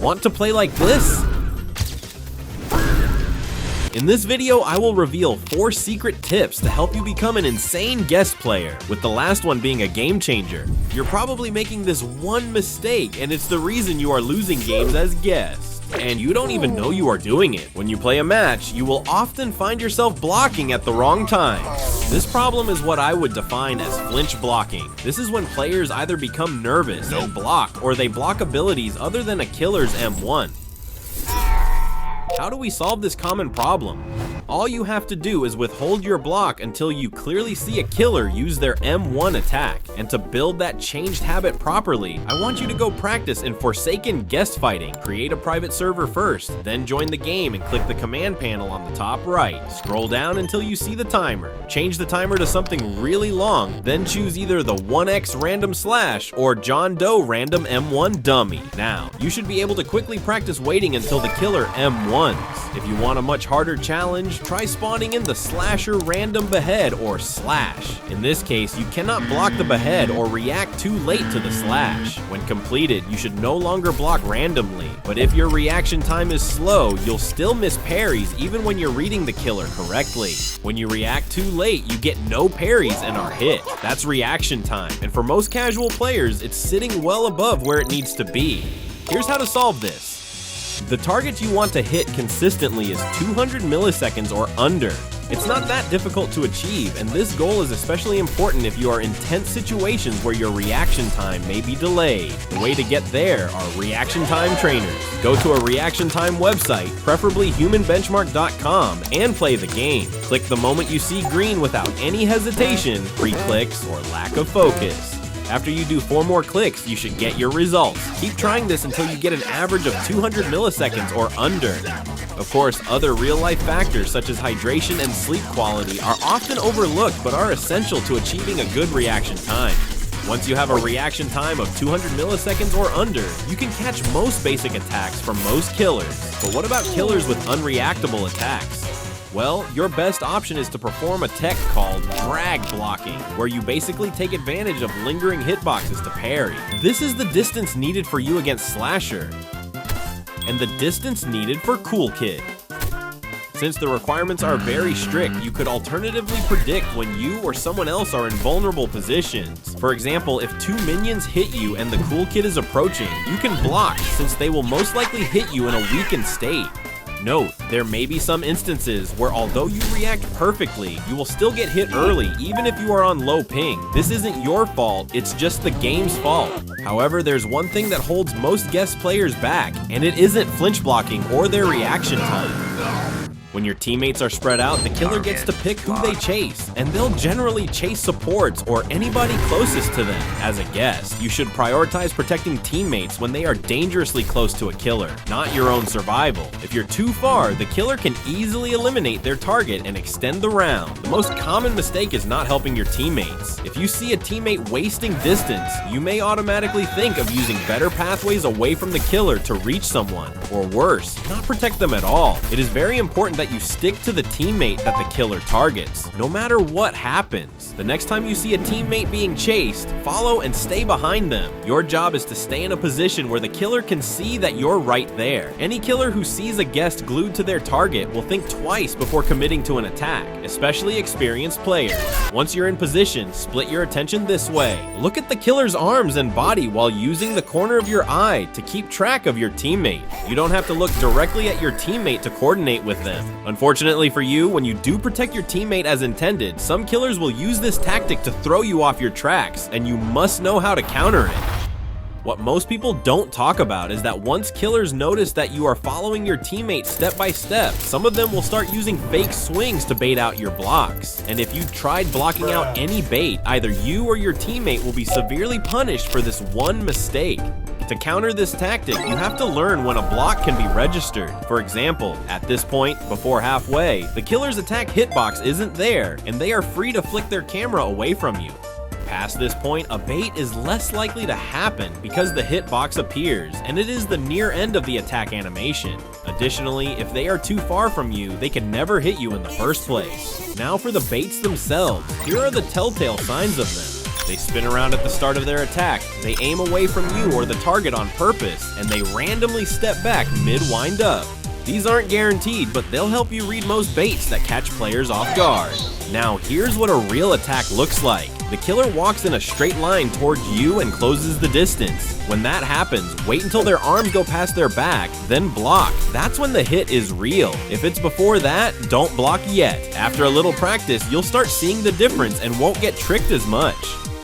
Want to play like this? In this video, I will reveal 4 secret tips to help you become an insane guest player, with the last one being a game changer. You're probably making this one mistake, and it's the reason you are losing games as guests. And you don't even know you are doing it. When you play a match, you will often find yourself blocking at the wrong time. This problem is what I would define as flinch blocking. This is when players either become nervous and block, or they block abilities other than a killer's M1. How do we solve this common problem? All you have to do is withhold your block until you clearly see a killer use their M1 attack. And to build that changed habit properly, I want you to go practice in Forsaken guest fighting. Create a private server first, then join the game and click the command panel on the top right. Scroll down until you see the timer. Change the timer to something really long, then choose either the 1x random slash or John Doe random M1 dummy. Now, you should be able to quickly practice waiting until the killer M1. If you want a much harder challenge, try spawning in the slasher random behead or slash. In this case, you cannot block the behead or react too late to the slash. When completed, you should no longer block randomly, but if your reaction time is slow, you'll still miss parries even when you're reading the killer correctly. When you react too late, you get no parries and are hit. That's reaction time, and for most casual players, it's sitting well above where it needs to be. Here's how to solve this. The target you want to hit consistently is 200 milliseconds or under. It's not that difficult to achieve, and this goal is especially important if you are in tense situations where your reaction time may be delayed. The way to get there are reaction time trainers. Go to a reaction time website, preferably humanbenchmark.com, and play the game. Click the moment you see green without any hesitation, free clicks, or lack of focus. After you do 4 more clicks, you should get your results. Keep trying this until you get an average of 200 milliseconds or under. Of course, other real-life factors such as hydration and sleep quality are often overlooked but are essential to achieving a good reaction time. Once you have a reaction time of 200 milliseconds or under, you can catch most basic attacks from most killers. But what about killers with unreactable attacks? Well, your best option is to perform a tech called drag blocking, where you basically take advantage of lingering hitboxes to parry. This is the distance needed for you against Slasher, and the distance needed for Cool Kid. Since the requirements are very strict, you could alternatively predict when you or someone else are in vulnerable positions. For example, if 2 minions hit you and the Cool Kid is approaching, you can block since they will most likely hit you in a weakened state. Note, there may be some instances where although you react perfectly, you will still get hit early even if you are on low ping. This isn't your fault, it's just the game's fault. However, there's one thing that holds most guest players back, and it isn't flinch blocking or their reaction time. When your teammates are spread out, the killer gets to pick who they chase, and they'll generally chase supports or anybody closest to them. As a guest, you should prioritize protecting teammates when they are dangerously close to a killer, not your own survival. If you're too far, the killer can easily eliminate their target and extend the round. The most common mistake is not helping your teammates. If you see a teammate wasting distance, you may automatically think of using better pathways away from the killer to reach someone, or worse, not protect them at all. It is very important that you stick to the teammate that the killer targets, no matter what happens. The next time you see a teammate being chased, follow and stay behind them. Your job is to stay in a position where the killer can see that you're right there. Any killer who sees a guest glued to their target will think twice before committing to an attack, especially experienced players. Once you're in position, split your attention this way. Look at the killer's arms and body while using the corner of your eye to keep track of your teammate. You don't have to look directly at your teammate to coordinate with them. Unfortunately for you, when you do protect your teammate as intended, some killers will use this tactic to throw you off your tracks, and you must know how to counter it. What most people don't talk about is that once killers notice that you are following your teammate step by step, some of them will start using fake swings to bait out your blocks. And if you tried blocking out any bait, either you or your teammate will be severely punished for this one mistake. To counter this tactic, you have to learn when a block can be registered. For example, at this point, before halfway, the killer's attack hitbox isn't there, and they are free to flick their camera away from you. Past this point, a bait is less likely to happen because the hitbox appears, and it is the near end of the attack animation. Additionally, if they are too far from you, they can never hit you in the first place. Now for the baits themselves, here are the telltale signs of them. They spin around at the start of their attack, they aim away from you or the target on purpose, and they randomly step back mid-wind up. These aren't guaranteed, but they'll help you read most baits that catch players off guard. Now here's what a real attack looks like. The killer walks in a straight line toward you and closes the distance. When that happens, wait until their arms go past their back, then block. That's when the hit is real. If it's before that, don't block yet. After a little practice, you'll start seeing the difference and won't get tricked as much.